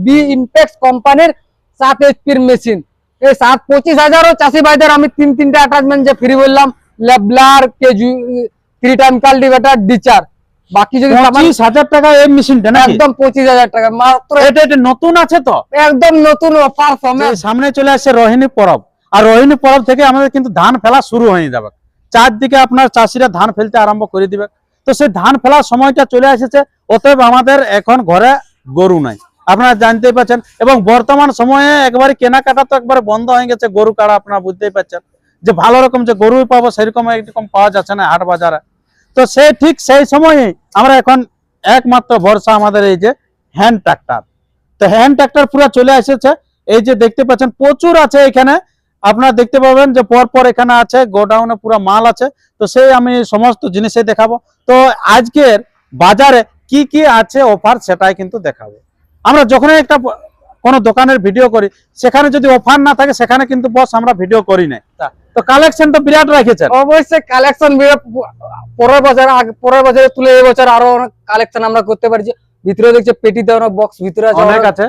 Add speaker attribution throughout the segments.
Speaker 1: B impact কোম্পানির 7 এইচপির machine. এই 7-25,000 চাষি ভাইদের আমি তিনটা অ্যাটাচমেন্ট যে ফ্রি বললাম, লেবলার কেজু 3 টাইম কাল্টিভেটর ডিচার। বাকি যদি
Speaker 2: 25,000 টাকা এই মেশিনটা নাকি?
Speaker 1: একদম 25,000 টাকা মাত্র।
Speaker 2: এটা নতুন আছে তো?
Speaker 1: একদম নতুন অফার সময়
Speaker 2: সামনে চলে আসছে রোহিণী পরব, আর রোহিণী পরব থেকে আমাদের কিন্তু ধান ফেলা শুরু হয়ে যাবে। চারদিকে আপনার চাষিরা ধান ফেলতে আরম্ভ করে দিবে। তো সেই ধান ফেলার সময়টা চলে এসেছে, অতএব আমাদের এখন ঘরে গরু নাই, আপনারা জানতেই পাচ্ছেন। এবং বর্তমান সময়ে একবারে কেনাকাটা তো একবারে বন্ধ হয়ে গেছে গরু কাটা, আপনারা বুঝতেই পাচ্ছেন যে ভালো রকম যে গরু পাবো সেরকম একরকম পাওয়া যাচ্ছে না হাট বাজারে। তো ঠিক সেই সময়ে আমরা এখন একমাত্র ভরসা আমাদের এই যে হ্যান্ড ট্রাক্টর। তো হ্যান্ড ট্রাক্টর পুরো চলে এসেছে। এই যে দেখতে পাচ্ছেন প্রচুর আছে এখানে, আপনারা দেখতে পাবেন যে পরপর এখানে আছে গোডাউনে পুরো মাল আছে। তো সেই আমি সমস্ত জিনিসই দেখাবো। তো আজকের বাজারে কি কি আছে অফার সেটাই কিন্তু দেখাবো। আমরা যখন একটা কোনো দোকানের ভিডিও করি সেখানে যদি অফার না থাকে সেখানে কিন্তু বস আমরা ভিডিও করি না। তো কালেকশন তো বিরাট রেখেছেন।
Speaker 1: অবশ্যই কালেকশন বিরাট, পরের বছরে তুলে এই বছর আরো অনেক কালেকশন আমরা করতে পারছি। ভিতরে দেখছে পেটিতে অনেক বক্স ভিতরে আছে
Speaker 2: অনেক আছে,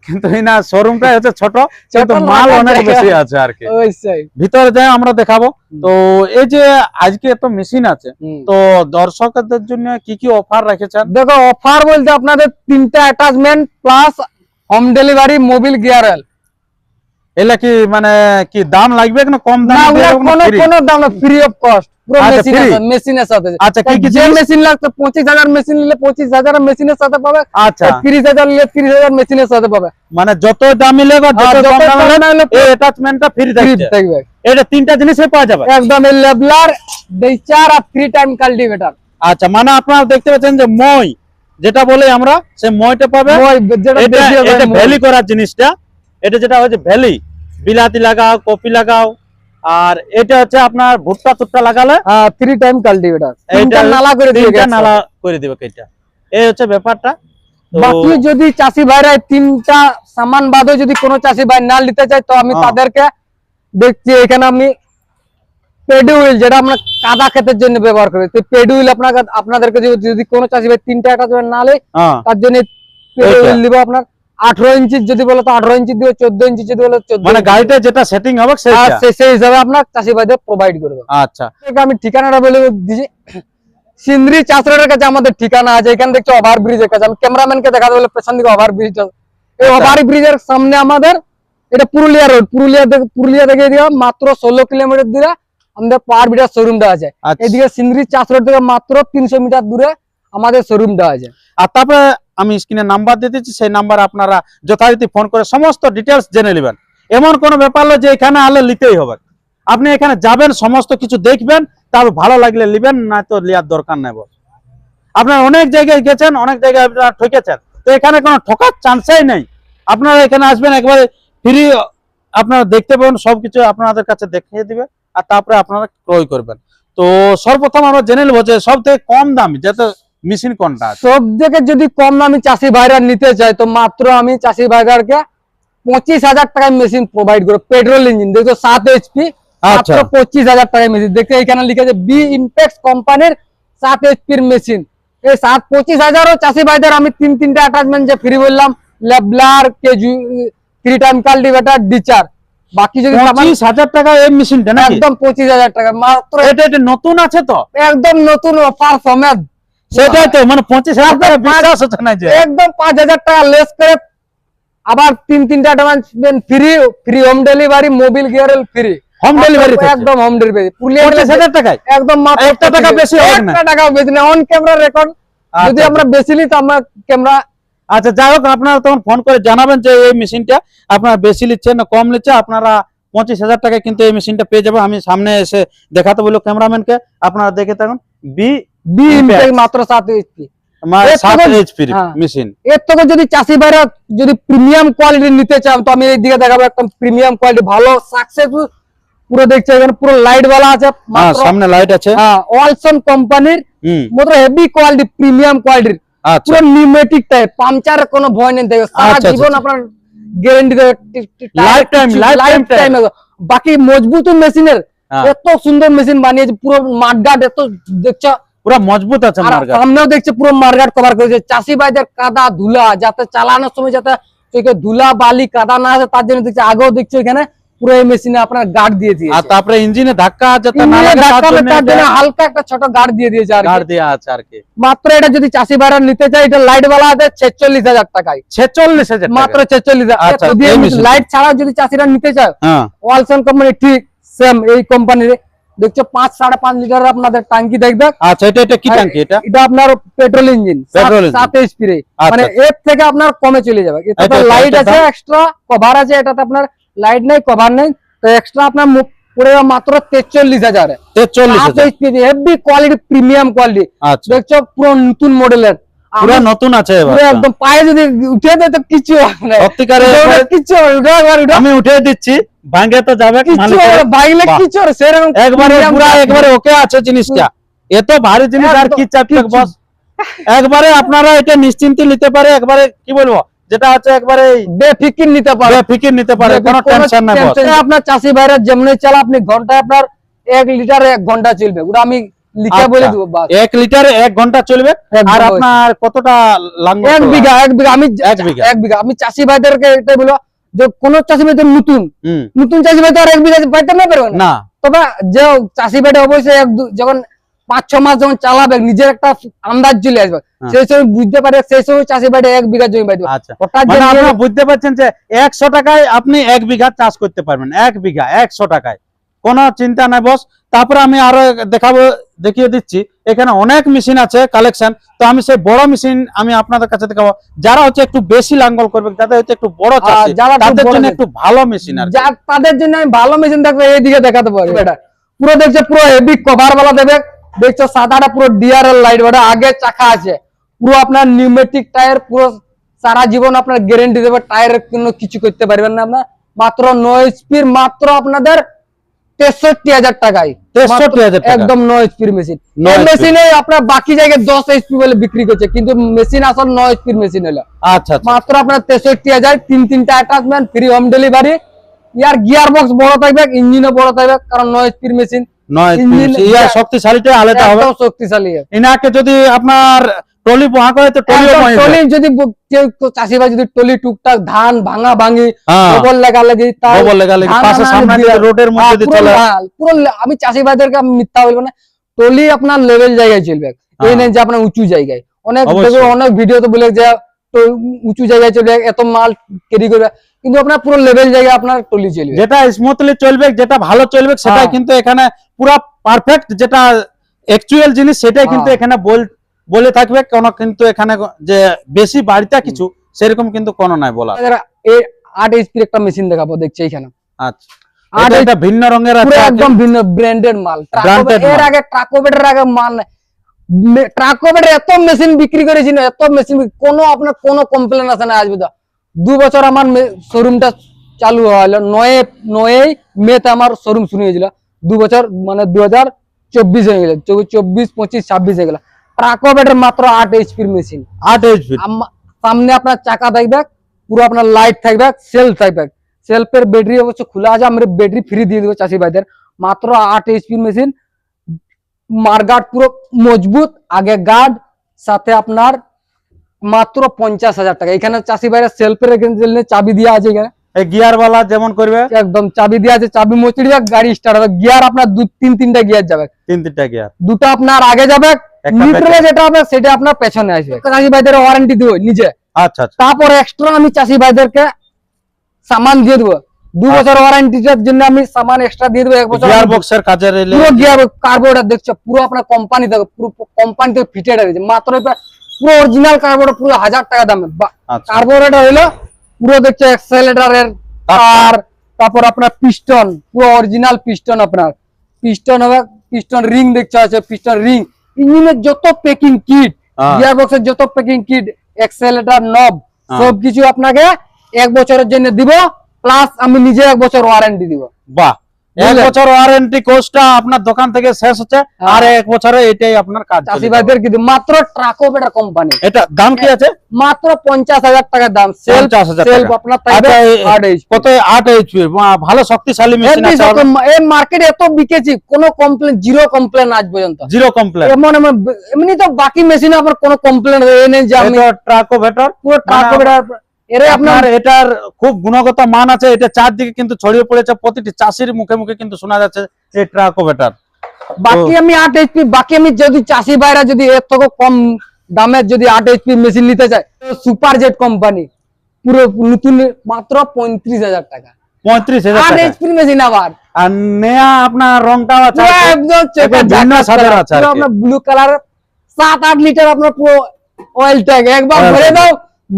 Speaker 2: কিন্তু এই না শোরুমটা হচ্ছে ছোট, কিন্তু মাল অনেক বেশি আছে আর কি।
Speaker 1: অবশ্যই
Speaker 2: ভিতরে যাই আমরা দেখাবো। তো এই যে আজকে এত মেশিন আছে, তো দর্শকদের জন্য কি কি অফার রেখেছেন?
Speaker 1: দেখো অফার বলতে আপনাদের 3টা attachment plus home delivery Mobil gear oil.
Speaker 2: এলা কি মানে কি দাম লাগবে না কম দাম?
Speaker 1: কোনো দাম না, ফ্রি অফ কস্ট, পুরো মেশিনের সাথে।
Speaker 2: আচ্ছা কি কি
Speaker 1: যে মেশিন লাগবে 25,000 মেশিন নিলে 25,000 মেশিনের সাথে পাবে।
Speaker 2: আচ্ছা
Speaker 1: 30,000 নিলে 30,000 মেশিনের সাথে পাবে।
Speaker 2: মানে যত দামি লাগবে যত কম দাম লাগবে এই অ্যাটাচমেন্টটা ফ্রি থাকবে। এটা 3টা জিনিসই পাওয়া যাবে
Speaker 1: একদম, লেবলার ডিচার আর 3 টাইম কাল্টিভেটর।
Speaker 2: আচ্ছা মানে আপনারা দেখতে পাচ্ছেন যে মই যেটা বলে আমরা সেই মইটা পাবে। এটা ভ্যালি করার জিনিসটা, এটা যেটা হচ্ছে ভ্যালি, বিলাতি লাগাও কপি লাগাও, আর এটা হচ্ছে আপনার ভুট্টা টুট্টা লাগালে
Speaker 1: 3 টাইম কাল্টিভেটর এইটা নালা করে দিবে,
Speaker 2: নালা করে দিবে এটা। এই হচ্ছে ব্যাপারটা।
Speaker 1: বাকি যদি চাষি ভাইরা 3টা সামান বাদে যদি কোনো চাষি ভাই না নিতে চায় তো আমি তাদেরকে দেখছি এখানে আমি পেডি হুইল, যেটা আমরা কাদা ক্ষেতের জন্য ব্যবহার করি, তো পেডি হুইল আপনাদেরকে যদি কোনো চাষি ভাই 3টা অ্যাটাচমেন্ট না নেয় তার জন্য পেডি হুইল দিব আপনার 18 ইঞ্চি যদি বলে তো 18 ইঞ্চি দিও, 14 ইঞ্চি যদি বলে 14,
Speaker 2: মানে গাড়িতে যেটা সেটিং হবে
Speaker 1: সেই হিসাবে আপনার চাষি ভাইদের প্রোভাইড করবে।
Speaker 2: আচ্ছা
Speaker 1: আমি ঠিকানাটা বলে দিচ্ছি, সিন্দ্রি চাষরের কাছে আমাদের ঠিকানা আছে। এখানে দেখছো ওভার ব্রিজের কাছে, আমি ক্যামেরাম্যানকে দেখাতে বলে পেছন দিকে ওভার ব্রিজটা, এই ওভার ব্রিজের সামনে আমাদের এটা পুরুলিয়া রোড, পুরুলিয়া থেকে দিকে মাত্র 16 কিলোমিটার দূরে আমাদের পাওয়ার বিটার শোরুমটা আছে। এদিকে সিন্দ্রি চাষ রোড থেকে মাত্র 300 মিটার দূরে আমাদের শোরুমটা আছে।
Speaker 2: আর তারপরে আমি স্ক্রিনে নাম্বার দিয়ে দিচ্ছি, সেই নাম্বার আপনারা যথারীতি ফোন করে সমস্ত ডিটেলস জেনে নেবেন। এমন কোনো ব্যাপার নয় যে এখানে আলে নিতেই হবে, আপনি এখানে যাবেন সমস্ত কিছু দেখবেন, তারপর ভালো লাগলে নেবেন, না তো নেওয়ার দরকার নেই। আপনারা অনেক জায়গায় গেছেন, অনেক জায়গায় আপনারা ঠকেছেন, তো এখানে কোনো ঠকার চান্সই নেই। আপনারা এখানে আসবেন একবারে ফ্রি, আপনারা দেখতে পাবেন সবকিছু আপনাদের কাছে দেখিয়ে দিবে, আর তারপরে আপনারা ক্রয় করবেন। তো সর্বপ্রথম আমরা জেনে নেবো যে সব থেকে কম দামি যেটা মেশিন কোনটা?
Speaker 1: সব থেকে যদি কম দামি চাষি ভাইরা নিতে চায় তো মাত্র আমি চাষি ভাইদেরকে 25,000 টাকায় মেশিন প্রোভাইড করব। পেট্রোল ইঞ্জিন দেখো 7 এইচপি, মাত্র 25,000 টাকায় মেশিন। দেখতে এখানে লিখেছে বি ইমপ্যাক্ট কোম্পানির 7 এইচপির মেশিন। এই 25,000 চাষি ভাইদের আমি তিনটা অ্যাটাচমেন্ট যে ফ্রি বললাম, লেবলার কেজু 3 টাইম কাল্টিভেটর ডিচার। বাকি যদি
Speaker 2: 25,000 টাকা এই মেশিনটা নাকি?
Speaker 1: একদম 25,000 টাকা মাত্র।
Speaker 2: এটা নতুন আছে তো?
Speaker 1: একদম নতুন অফার সমেত।
Speaker 2: সেটাই তো, মানে 25,000 টাকা বিশ্বাস হচ্ছে না যে
Speaker 1: একদম 5,000 টাকা লেস করে আবার তিনটা attachment free home delivery Mobil gear oil free
Speaker 2: home delivery,
Speaker 1: একদম হোম ডেলিভারি।
Speaker 2: 25,000 টাকায়
Speaker 1: একদম মাত্র
Speaker 2: 1 টাকা বেশি হবে না,
Speaker 1: 1 টাকা বেশি না। অন ক্যামেরা রেকর্ড যদি আমরা বেশি নিই তো আমরা ক্যামেরা।
Speaker 2: আচ্ছা যাই হোক, আপনারা তখন ফোন করে জানাবেন যে এই মেশিনটা আপনারা বেশি নিচ্ছেন না কম নিচ্ছে। আপনারা 25,000 টাকায় কিন্তু এই মেশিনটা পেয়ে যাবেন। আমি সামনে এসে দেখাতে বলবো ক্যামেরাম্যানকে, আপনারা দেখে থাকুন। বি
Speaker 1: মাত্র 7 এইচপি,
Speaker 2: 7 এইচপি মেশিন।
Speaker 1: এর থেকে যদি চাষি ভাইরা যদি প্রিমিয়াম কোয়ালিটি নিতে চান তো আমি এই দিকে দেখাবো একদম প্রিমিয়াম কোয়ালিটি, ভালো সাকসেসফুল। পুরো দেখছে এখানে পুরো লাইট वाला আছে,
Speaker 2: সামনে লাইট আছে,
Speaker 1: ওয়ালসন কোম্পানির মাত্র হেভি কোয়ালিটি প্রিমিয়াম কোয়ালিটির, পুরো নিউমেটিক টাইপ, পাংচার কোনো ভয় নেই। দেখো সারা জীবন আপনার গ্যারান্টি দেবে, লাইফ টাইম। বাকি মজবুত মেশিনের, এত সুন্দর মেশিন বানিয়েছে, পুরো মাঠঘাট এত দেখছো
Speaker 2: পুরো মজবুত আছে।
Speaker 1: সামনেও দেখছে পুরো মার্কেট কভার করেছে। চাষি ভাইদের কাদা ধুলা যাতে চালানোর সময় যাতে চোখে ধুলা বালি কাদা না আছে তার জন্য দেখছি আগেও দেখছি এখানে পুরো এই মেশিনে আপনার গার্ড দিয়ে
Speaker 2: আর
Speaker 1: দিয়েছে।
Speaker 2: তারপরে ইঞ্জিনে ধাক্কা যাতে না
Speaker 1: ইঞ্জিনে
Speaker 2: লাগে
Speaker 1: ধাক্কা
Speaker 2: তার
Speaker 1: হবে,
Speaker 2: জন্য
Speaker 1: তার জন্য
Speaker 2: এটা
Speaker 1: হালকা একটা ছোট গার্ড দিয়ে দিয়েছে আর কি।
Speaker 2: গার্ড দেয়া আছে আর কি।
Speaker 1: মাত্র এটা যদি চাষি ভাইরা নিতে চায় এটা লাইট वाला আছে 46,000 টাকায়,
Speaker 2: 46,000
Speaker 1: মাত্র 46,000।
Speaker 2: আচ্ছা,
Speaker 1: যদি
Speaker 2: এই মেশিন।
Speaker 1: লাইট ছাড়া যদি চাষিরা নিতে চায়
Speaker 2: হ্যাঁ
Speaker 1: ওয়ালসন কোম্পানি ঠিক সেম এই কোম্পানির দেখছো 5-5.5 লিটার আপনাদের ট্যাঙ্কি দেখবে।
Speaker 2: আচ্ছা, এটা কি ট্যাঙ্কি?
Speaker 1: এটা আপনার petrol engine,
Speaker 2: petrol engine.
Speaker 1: 7 HP রে,
Speaker 2: আচ্ছা,
Speaker 1: মানে এর থেকে আপনার কমে চলে যাবে। এটাতে
Speaker 2: এটা
Speaker 1: লাইট
Speaker 2: এটা
Speaker 1: আছে,
Speaker 2: দাম?
Speaker 1: এক্সট্রা কভার আছে, এটাতে আপনার লাইট নেই কভার নেই, তো এক্সট্রা আপনার পড়ে যাবে মাত্র 43,000 এ।
Speaker 2: 43,000
Speaker 1: HP heavy quality, premium quality,
Speaker 2: আচ্ছা,
Speaker 1: দেখছো পুরো নতুন মডেলের,
Speaker 2: পুরো নতুন আছে এবার।
Speaker 1: পুরো একদম পায়ে যদি উঠে দেয় তো কিছু হবে না।
Speaker 2: সত্যিকারে
Speaker 1: ওটা কিচ্ছু হবে না, উঠো একবার উঠো,
Speaker 2: আমি উঠে দিচ্ছি, ভাঙে তো যাবে
Speaker 1: কিচ্ছু
Speaker 2: মালিকের।
Speaker 1: হবে না, ভাঙলে
Speaker 2: বাহ।
Speaker 1: কিচ্ছু হবে না, সেরকম
Speaker 2: একবারে
Speaker 1: premium
Speaker 2: পুরা
Speaker 1: quality।
Speaker 2: একবারে ওকে আছে জিনিসটা, এত ভারী জিনিস আর কি চাপবে
Speaker 1: কিচ্ছু।
Speaker 2: বস। একবারে আপনারা এটা নিশ্চিন্তে নিতে পারে, একবারে কি বলবো, যেটা আছে একবারে
Speaker 1: বেফিকির নিতে পারে,
Speaker 2: ফিকির নিতে পারে, কোনো টেনশন নাই বস।
Speaker 1: tension নেই। আপনার চাষি ভাইরা যেমনি চালা, আপনি ঘন্টায় আপনার 1 লিটার 1 ঘন্টা চলবে, ওটা আমি লিখে বলে দিব বাস।
Speaker 2: 1 লিটারে 1 ঘন্টা চলবে।
Speaker 1: এক
Speaker 2: আর
Speaker 1: ঘন্টা
Speaker 2: আপনার কতটা লাগবে?
Speaker 1: 1 বিঘা আমি
Speaker 2: 1 বিঘা।
Speaker 1: 1 বিঘা আমি চাষি ভাইদেরকে এটাই বলবো যে কোন চাষি ভাই তো
Speaker 2: হুম,
Speaker 1: নতুন চাষি ভাই তো আর 1 বিঘা পাইতে না পারবে না।
Speaker 2: না
Speaker 1: তবে যে চাষি ভাইটা অবশ্যই যখন 5-6 মাস যখন চালাবে, নিজের একটা আন্দাজ চলে আসবে,
Speaker 2: হ্যাঁ।
Speaker 1: সেই সময় বুঝতে পারে, সেই সময় চাষি ভাইটা 1 বিঘা জমি পাইবে।
Speaker 2: আচ্ছা,
Speaker 1: ওটার
Speaker 2: মানে
Speaker 1: জন্য
Speaker 2: আপনারা বুঝতে পারছেন যে 100 টাকায় আপনি 1 বিঘা চাষ করতে পারবেন, 1 বিঘা 100 টাকায়, কোনো চিন্তা নাই বস। তারপরে আমি আরো দেখিয়ে দিচ্ছি, এখানে অনেক মেশিন আছে কালেকশন। তো আমি সেই বড় মেশিন আমি আপনাদের কাছে দেখাবো, যারা হচ্ছে একটু বেশি লাঙ্গল করবে, যাদের হচ্ছে একটু বড় চাষি,
Speaker 1: যারা একটু
Speaker 2: তাদের
Speaker 1: বড়
Speaker 2: জন্য
Speaker 1: চাষি।
Speaker 2: একটু ভালো মেশিন আর কি।
Speaker 1: তাদের জন্য আমি ভালো মেশিন থাকবে এইদিকে দেখাতে পারি। এটা পুরো দেখছে পুরো হেভি কভার वाला দেবে, দেখছো সাদাটা পুরো ডিআরএল লাইট, ওটা আগে চাকা আছে, পুরো আপনার নিউমেটিক টায়ার, পুরো সারা জীবন আপনার গ্যারান্টি দেবে, টায়ারের কোনো কিছু করতে পারবেন না আপনার। মাত্র 9 এইচপির, মাত্র আপনাদের 63,000 টাকায়,
Speaker 2: 63,000 টাকা।
Speaker 1: একদম 9 এইচপির মেশিন।
Speaker 2: 9
Speaker 1: এই
Speaker 2: HP
Speaker 1: মেশিনে আপনার বাকি জায়গায় 10 এইচপি বলে বিক্রি করছে, কিন্তু মেশিন আসল 9 এইচপির মেশিন হলো।
Speaker 2: আচ্ছা আচ্ছা,
Speaker 1: মাত্র আপনার 63,000, 3-3টা অ্যাটাচমেন্ট, ফ্রি হোম ডেলিভারি। ইয়ার গিয়ার বক্স বড় থাকবে, ইঞ্জিনও বড় থাকবে, কারণ 9 এইচপির মেশিন,
Speaker 2: 9
Speaker 1: ইঞ্জিন
Speaker 2: ইয়ার শক্তিশালীটা আলাদা হবে।
Speaker 1: একদম শক্তিশালী।
Speaker 2: ইনাকে যদি আপনার টলি বহা করে তো টলিও
Speaker 1: একদম
Speaker 2: বহিবে।
Speaker 1: টলি যদি কেউ চাষি ভাই যদি টলি টুকটাক ধান ভাঙা ভাঙি,
Speaker 2: হ্যাঁ।
Speaker 1: গোবর লাগালাগি, তার
Speaker 2: গোবর লাগালাগি,
Speaker 1: ধান
Speaker 2: পাশে
Speaker 1: আনা
Speaker 2: সামনে
Speaker 1: দিয়ে-
Speaker 2: যদি রোডের মধ্যে
Speaker 1: হ্যাঁ,
Speaker 2: যদি
Speaker 1: পুরো
Speaker 2: চলে।
Speaker 1: পুরো আমি চাষি ভাইদেরকে আমি মিথ্যা বলবো না, টলি আপনার লেভেল জায়গায় চলবে, এই
Speaker 2: হ্যাঁ।
Speaker 1: নেই যে আপনার উঁচু জায়গায়। অনেক
Speaker 2: অবশ্যই।
Speaker 1: দেখো অনেক ভিডিওতে বলে যে তো উঁচু জায়গায় চলবে, এত মাল ক্যারি করবে, কিন্তু আপনার পুরো লেভেল জায়গায় আপনার টলি চলবে।
Speaker 2: যেটা স্মুথলি চলবে, যেটা ভালো চলবে, সেটাই
Speaker 1: হ্যাঁ।
Speaker 2: কিন্তু এখানে পুরো পারফেক্ট, যেটা অ্যাকচুয়াল জিনিস সেটাই কিন্তু
Speaker 1: হ্যাঁ।
Speaker 2: এখানে বলে থাকবে। কোনো কিন্তু এখানে যে বেশি বাড়িতে কিছু সেরকম কিন্তু কোনো নাই বলা।
Speaker 1: এই 8 এইচপির একটা মেশিন দেখাবো, দেখছি এখানে
Speaker 2: আচ্ছা,
Speaker 1: আর
Speaker 2: এটা একটা ভিন্ন রঙের আছে,
Speaker 1: পুরো একদম ভিন্ন ব্র্যান্ডেড মাল।
Speaker 2: Branded
Speaker 1: এর
Speaker 2: মাল।
Speaker 1: আগে ট্রাকোবেটের আগে মাল নাই। ট্রাকোবেটের এত মেশিন বিক্রি করেছি না, এত মেশিন, কোনো আপনার কোনো কমপ্লেন আছে না আজ পর্যন্ত। 2 বছর আমার শোরুমটা চালু হলো, 9 মেতে আমার শোরুম শুরু হয়েছিল। 2 বছর মানে 2024 হয়ে গেল, 24, 25, 26 হয়ে গেল। ট্রাকোবেটের মাত্র 8 এইচপির মেশিন।
Speaker 2: 8 এইচপি।
Speaker 1: সামনে আপনার চাকা থাকবে, পুরো আপনার লাইট থাকবে, সেলফ থাকবে, সেলফের ব্যাটারি অবশ্য খোলা আছে, আমরা ব্যাটারি ফ্রি দিয়ে দেবো চাষি ভাইদের। মাত্র 8 এইচপির মেশিন, মারগার্ড পুরো মজবুত, আগে গার্ড, সাথে আপনার মাত্র 50,000 টাকা। এখানে চাষি ভাইরা সেলফের চাবি দেওয়া আছে, এখানে
Speaker 2: এই গিয়ার वाला যেমন করবে,
Speaker 1: একদম চাবি দেওয়া আছে, চাবি মুচড়ি যাবে, গাড়ি স্টার্ট হবে। গিয়ার আপনার 2-3টা গিয়ার যাবে,
Speaker 2: 3টা গিয়ার,
Speaker 1: দুটো আপনার আগে যাবে,
Speaker 2: একটা
Speaker 1: নিউট্রালে যেটা হবে সেটা আপনার পেছনে আসবে। চাষি ভাইদের ওয়ারেন্টি দিব নিজে।
Speaker 2: আচ্ছা আচ্ছা,
Speaker 1: তারপর এক্সট্রা আমি চাষি ভাইদেরকে সামান দিয়ে দেবো, 2 বছর ওয়ারেন্টির জন্য আমি সামান এক্সট্রা দিয়ে দেবো। 1 বছর
Speaker 2: গিয়ার বক্সের কাজে রেলে
Speaker 1: পুরো গিয়ার কার্বোরেটর দেখছো, পুরো আপনার কোম্পানি থেকে, পুরো কোম্পানি থেকে ফিটেড আছে, মাত্র পুরো অরিজিনাল কার্বোরেটর, পুরো 1000 টাকা দামে
Speaker 2: আচ্ছা।
Speaker 1: কার্বোরেটর হলো। পুরো দেখছো অ্যাক্সেলেটরের তার, তারপর আপনার পিস্টন, পুরো অরিজিনাল পিস্টন, আপনার পিস্টন হবে, পিস্টন রিং দেখছো আছে, পিস্টন রিং, ইঞ্জিনের যত পেকিং কিট,
Speaker 2: হ্যাঁ।
Speaker 1: গিয়ার বক্সের যত পেকিং কিট, অ্যাক্সেলেটর নব,
Speaker 2: হ্যাঁ।
Speaker 1: সবকিছু আপনাকে 1 বছরের জন্য দিব, প্লাস আমি নিজে 1 বছর ওয়ারেন্টি দিব।
Speaker 2: বাহ, 1
Speaker 1: বুঝলেন?
Speaker 2: বছর ওয়ারেন্টি কোর্সটা আপনার দোকান থেকে শেষ হচ্ছে, আর 1 বছরে এটাই আপনার কাজ চলে
Speaker 1: চাষি
Speaker 2: যাবে।
Speaker 1: ভাইদের কিন্তু মাত্র ট্রাকোবেটার কোম্পানি,
Speaker 2: এটা দাম কি আছে?
Speaker 1: মাত্র 50,000 টাকার দাম। সেলফ
Speaker 2: 50,000
Speaker 1: সেলফ
Speaker 2: টাকা।
Speaker 1: আপনার থাকবে
Speaker 2: আচ্ছা,
Speaker 1: 8 এইচপি।
Speaker 2: কত? 8 এইচপি, ভালো শক্তিশালী মেশিন
Speaker 1: এমনি
Speaker 2: আছে,
Speaker 1: এই মার্কেটে এত বিকেছি, কোনো কমপ্লেন, জিরো কমপ্লেন আজ পর্যন্ত।
Speaker 2: Zero complain.
Speaker 1: এমনি তো বাকি মেশিনে আপনার কোনো কমপ্লেন নেই যে আমি
Speaker 2: ট্রাকোভেটর
Speaker 1: পুরো ট্রাকোবেটার এরে আপনার
Speaker 2: আপনার এটার খুব গুণগত মান আছে, এটা চারদিকে কিন্তু ছড়িয়ে পড়েছে, প্রতিটি চাষির মুখে মুখে কিন্তু শোনা যাচ্ছে এই ট্রাকোভেটার।
Speaker 1: বাকি আমি 8 এইচপি, বাকি আমি যদি চাষি ভাইরা যদি এর থেকে কম দামের যদি 8 এইচপি মেশিন নিতে চায়, সুপার জেট কোম্পানি পুরো নতুন মাত্র 35,000 টাকা,
Speaker 2: 35,000
Speaker 1: 8
Speaker 2: টাকা।
Speaker 1: এইচপি মেশিন আবার
Speaker 2: আর নেয়া আপনার রংটাও আছে,
Speaker 1: পুরো একদম চেকার
Speaker 2: ভিন্ন স্বাদের আছে আর কি।
Speaker 1: আপনার ব্লু কালার 7-8 লিটার আপনার পুরো অয়েল ট্যাঙ্ক, একবার
Speaker 2: Oil
Speaker 1: ভরে
Speaker 2: tank।
Speaker 1: দাও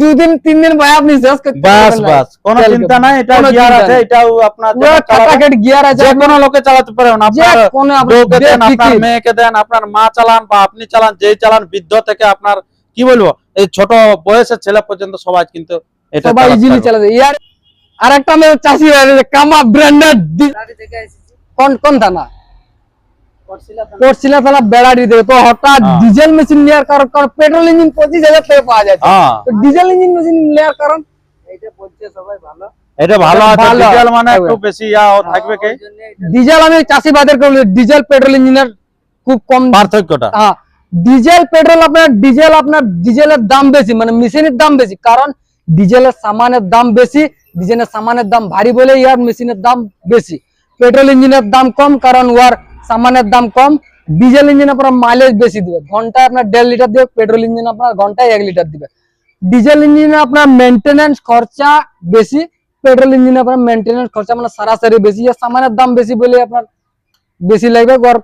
Speaker 1: 2 দিন 3 দিন ভাই আপনি শেষ করতে
Speaker 2: বাস
Speaker 1: পারবেন না।
Speaker 2: বাস, কোনো
Speaker 1: তেল
Speaker 2: চিন্তা
Speaker 1: কেন?
Speaker 2: নাই, এটা
Speaker 1: কোনো
Speaker 2: গিয়ার
Speaker 1: চিন্তা
Speaker 2: আছে,
Speaker 1: নাই।
Speaker 2: এটাও আপনার
Speaker 1: পুরো টাটাকেট গিয়ার আছে,
Speaker 2: যে কোনো লোকে চালাতে পারেন,
Speaker 1: যে
Speaker 2: আপনার
Speaker 1: কোনো আপনি
Speaker 2: বউকে দেন, আপনার
Speaker 1: বেফিকির।
Speaker 2: মেয়েকে দেন, আপনার মা চালান বা আপনি চালান, যেই চালান, বৃদ্ধ থেকে আপনার কি বলবো এই ছোট বয়সের ছেলে পর্যন্ত সবাই কিন্তু এটা
Speaker 1: সবাই
Speaker 2: চালাতে
Speaker 1: ইজিলি
Speaker 2: পারবে।
Speaker 1: চালাতে। ইয়ার আরেকটা আমি চাষি ভাই কামা ব্র্যান্ডেড কোন থানা কোটশিলা থানা বেড়াড়ি থেকে, তো হঠাৎ
Speaker 2: হ্যাঁ।
Speaker 1: ডিজেল মেশিন নেওয়ার কারণ পেট্রোল ইঞ্জিন 25,000 টাকা পাওয়া যায়,
Speaker 2: হ্যাঁ,
Speaker 1: তো ডিজেল ইঞ্জিন মেশিন নেওয়ার কারণ
Speaker 2: এটা ভালো আছে,
Speaker 1: ভালো
Speaker 2: ডিজেল মানে
Speaker 1: আছে।
Speaker 2: একটু বেশি থাকবে কি
Speaker 1: ডিজেল আমি চাষি বাদের ডিজেল পেট্রোল ইঞ্জিনের খুব কম
Speaker 2: পার্থক্যটা।
Speaker 1: হ্যাঁ, ডিজেল পেট্রোল আপনার ডিজেলের দাম বেশি, মানে মেশিনের দাম বেশি, কারণ ডিজেলের সামানের দাম বেশি, ডিজেলের সামানের দাম ভারী বলে ইয়ার মেশিনের দাম বেশি। পেট্রোল ইঞ্জিনের দাম কম, কারণ ওয়ার সামানের দাম কম। ডিজেল ইঞ্জিন আপনার মাইলেজ বেশি দিবে, ঘন্টায় আপনার 1.5 লিটার দিবে, পেট্রোল ইঞ্জিন আপনার ঘন্টায় 1 লিটার দিবে। ডিজেল ইঞ্জিনে আপনার মেনটেনেন্স খরচা বেশি, পেট্রোল ইঞ্জিনে আপনার মেনটেনেন্স খরচা মানে সরাসরি বেশি, আর সামানের দাম বেশি বলে আপনার বেশি লাগবে, আর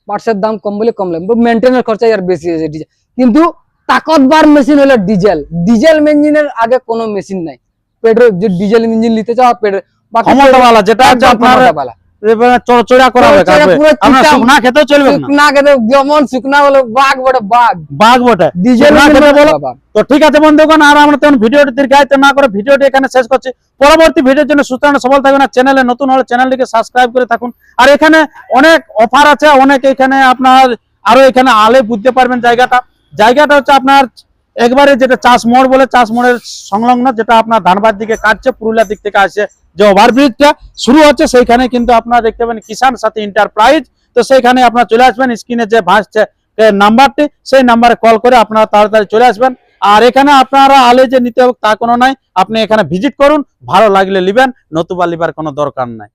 Speaker 1: পার্টসের দাম কম বলে কম লাগবে, মেনটেনেন্স খরচা আর বেশি আছে ডিজেল। কিন্তু তাকতবার মেশিন হলো ডিজেল। ডিজেল ইঞ্জিনের আগে কোনো মেশিন নাই। পেট্রোল যে ডিজেল ইঞ্জিন নিতে চাও পেট্রোল
Speaker 2: ক্ষমতাওয়ালা, যেটা হচ্ছে আপনার চড়চড়া করা হবে, আমরা শুকনা খেতেও চলবে না,
Speaker 1: শুকনা খেতে যেমন শুকনা হলো বাঘ বড় বাঘ,
Speaker 2: বাঘ বটে
Speaker 1: ডিজেল
Speaker 2: শুকনা খেতে বলো।
Speaker 1: বাবা।
Speaker 2: তো ঠিক আছে বন্ধুগণ, আর আমরা তখন ভিডিওটি দীর্ঘায়িত না করে ভিডিওটি এখানে শেষ করছি। পরবর্তী ভিডিওর জন্য সুস্থ এবং সবল থাকবেন, আর চ্যানেলে নতুন হলে চ্যানেলটিকে সাবস্ক্রাইব করে থাকুন। আর এখানে অনেক অফার আছে, অনেক এখানে আপনার আরো এখানে আলে বুঝতে পারবেন জায়গাটা হচ্ছে আপনার একবারে যেটা চাষ মোড় বলে, চাষ মোড়ের সংলগ্ন, যেটা আপনার ধানবাদ দিকে কাটছে, পুরুলিয়া দিক থেকে আসছে যে ওভারব্রিজটা শুরু হচ্ছে, সেইখানে কিন্তু আপনারা দেখতে পাবেন কিষাণ সাথী এন্টারপ্রাইজ। তো সেইখানে আপনারা চলে আসবেন, স্ক্রিনে যে ভাসছে নাম্বারটি, সেই নাম্বারে কল করে আপনারা তাড়াতাড়ি চলে আসবেন। আর এখানে আপনারা আলে যে নিতে হবে তা কোনো নাই, আপনি এখানে ভিজিট করুন, ভালো লাগলে নিবেন, নতুবা লিবার কোনো দরকার নাই।